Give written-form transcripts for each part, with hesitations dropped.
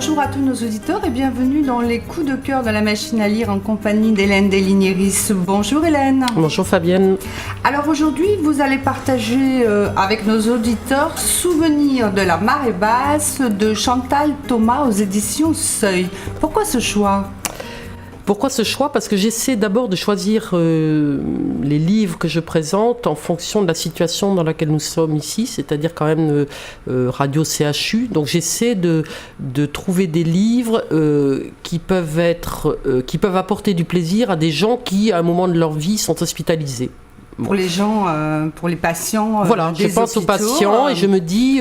Bonjour à tous nos auditeurs et bienvenue dans les coups de cœur de la machine à lire en compagnie d'Hélène Desligneris. Bonjour Hélène. Bonjour Fabienne. Alors aujourd'hui, vous allez partager avec nos auditeurs Souvenirs de la marée basse de Chantal Thomas aux éditions Seuil. Pourquoi ce choix ? Pourquoi ce choix ? Parce que j'essaie d'abord de choisir les livres que je présente en fonction de la situation dans laquelle nous sommes ici, c'est-à-dire quand même Radio CHU. Donc j'essaie de trouver des livres qui peuvent apporter du plaisir à des gens qui, à un moment de leur vie, sont hospitalisés. Pour les gens, pour les patients. Voilà, je pense aux patients et je me dis,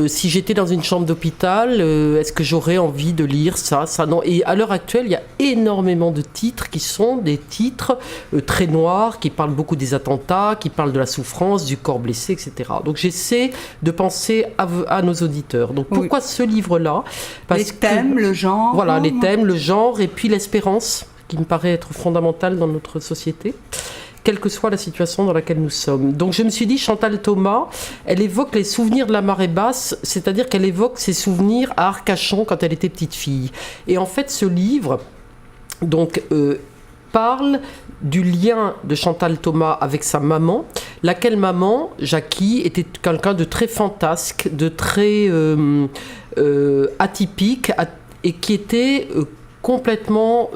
si j'étais dans une chambre d'hôpital, est-ce que j'aurais envie de lire ça non. Et à l'heure actuelle, il y a énormément de titres qui sont des titres très noirs, qui parlent beaucoup des attentats, qui parlent de la souffrance, du corps blessé, etc. Donc j'essaie de penser à nos auditeurs. Donc pourquoi ce livre-là ? Les thèmes, le genre. Voilà, les thèmes, le genre et puis l'espérance, qui me paraît être fondamentale dans notre société, quelle que soit la situation dans laquelle nous sommes. Donc je me suis dit, Chantal Thomas, elle évoque les souvenirs de la marée basse, c'est-à-dire qu'elle évoque ses souvenirs à Arcachon quand elle était petite fille. Et en fait, ce livre parle du lien de Chantal Thomas avec sa maman, laquelle maman, Jackie, était quelqu'un de très fantasque, de très atypique, et qui était complètement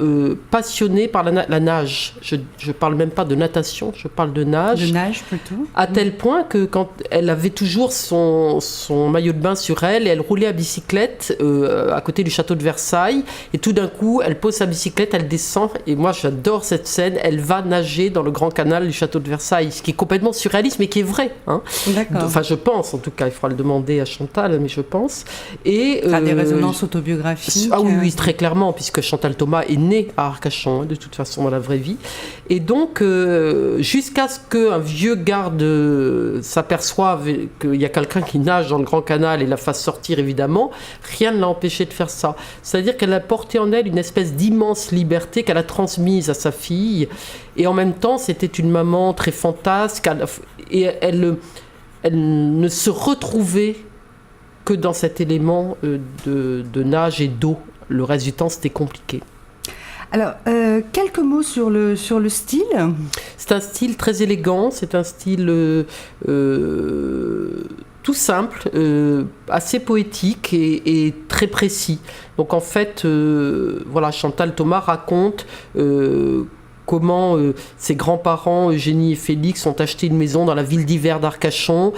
passionnée par la nage. Je parle même pas de natation, je parle de nage. De nage plutôt. À tel point que quand elle avait toujours son maillot de bain sur elle, et elle roulait à bicyclette à côté du château de Versailles, et tout d'un coup, elle pose sa bicyclette, elle descend, et moi j'adore cette scène, elle va nager dans le grand canal du château de Versailles, ce qui est complètement surréaliste, mais qui est vrai. Hein. D'accord. Enfin, je pense, en tout cas, il faudra le demander à Chantal, mais je pense. Et ça a des résonances autobiographiques. Ah oui, très clairement, puisque Chantal Thomas est née à Arcachon, de toute façon, dans la vraie vie. Et donc, jusqu'à ce qu'un vieux garde s'aperçoive qu'il y a quelqu'un qui nage dans le Grand Canal et la fasse sortir, évidemment, rien ne l'a empêché de faire ça. C'est-à-dire qu'elle a porté en elle une espèce d'immense liberté qu'elle a transmise à sa fille. Et en même temps, c'était une maman très fantasque. Et elle ne se retrouvait que dans cet élément de nage et d'eau. Le reste du temps, c'était compliqué. Alors, quelques mots sur le style. C'est un style très élégant, c'est un style tout simple, assez poétique et très précis. Donc en fait, Chantal Thomas raconte comment ses grands-parents, Eugénie et Félix, ont acheté une maison dans la ville d'hiver d'Arcachon,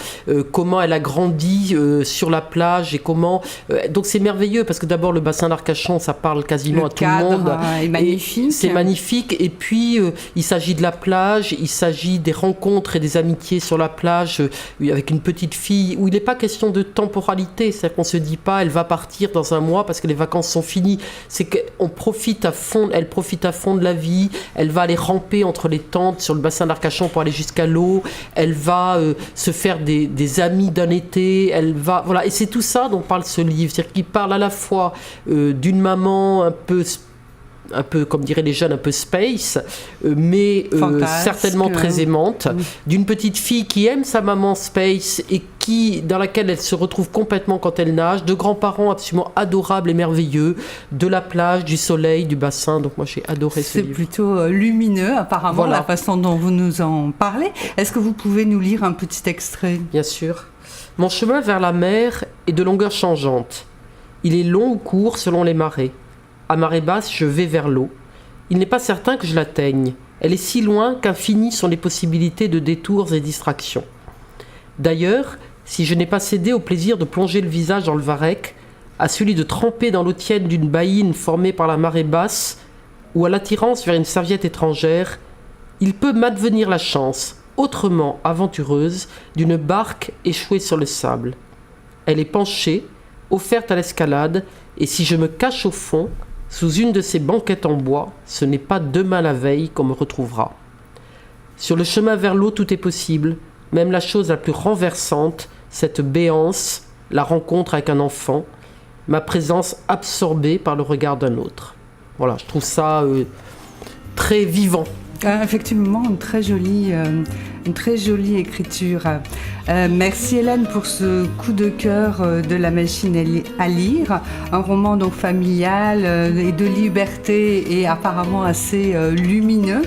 comment elle a grandi sur la plage et comment... donc c'est merveilleux parce que d'abord le bassin d'Arcachon, ça parle quasiment à tout le monde. Le cadre est magnifique. C'est magnifique et puis il s'agit de la plage, il s'agit des rencontres et des amitiés sur la plage avec une petite fille où il n'est pas question de temporalité, c'est-à-dire qu'on ne se dit pas elle va partir dans un mois parce que les vacances sont finies, c'est qu'elle profite à fond de la vie, elle va aller ramper entre les tentes sur le bassin d'Arcachon pour aller jusqu'à l'eau, elle va se faire des amis d'un été, elle va... Voilà, et c'est tout ça dont parle ce livre, c'est-à-dire qu'il parle à la fois d'une maman un peu, comme diraient les jeunes, un peu space, mais certainement très aimante, d'une petite fille qui aime sa maman space et dans laquelle elle se retrouve complètement quand elle nage, de grands-parents absolument adorables et merveilleux, de la plage, du soleil, du bassin. Donc moi j'ai adoré ce livre. C'est plutôt lumineux apparemment, la façon dont vous nous en parlez. Est-ce que vous pouvez nous lire un petit extrait ? Bien sûr. Mon chemin vers la mer est de longueur changeante. Il est long ou court selon les marées. À marée basse, je vais vers l'eau. Il n'est pas certain que je l'atteigne. Elle est si loin qu'infinies sont les possibilités de détours et distractions. D'ailleurs, si je n'ai pas cédé au plaisir de plonger le visage dans le varech, à celui de tremper dans l'eau tiède d'une baïne formée par la marée basse, ou à l'attirance vers une serviette étrangère, il peut m'advenir la chance, autrement aventureuse, d'une barque échouée sur le sable. Elle est penchée, offerte à l'escalade, et si je me cache au fond, sous une de ces banquettes en bois, ce n'est pas demain la veille qu'on me retrouvera. Sur le chemin vers l'eau, tout est possible, même la chose la plus renversante, cette béance, la rencontre avec un enfant, ma présence absorbée par le regard d'un autre. Voilà, je trouve ça très vivant. Effectivement, une très jolie Une très jolie écriture. Merci Hélène pour ce coup de cœur de La machine à lire, un roman donc familial et de liberté et apparemment assez lumineux.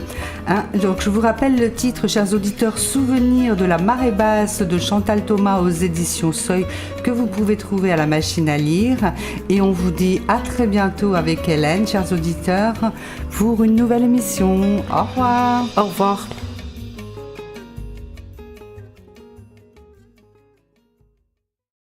Donc je vous rappelle le titre, chers auditeurs, Souvenirs de la marée basse de Chantal Thomas aux éditions Seuil, que vous pouvez trouver à La machine à lire. Et on vous dit à très bientôt avec Hélène, chers auditeurs, pour une nouvelle émission. Au revoir. Au revoir.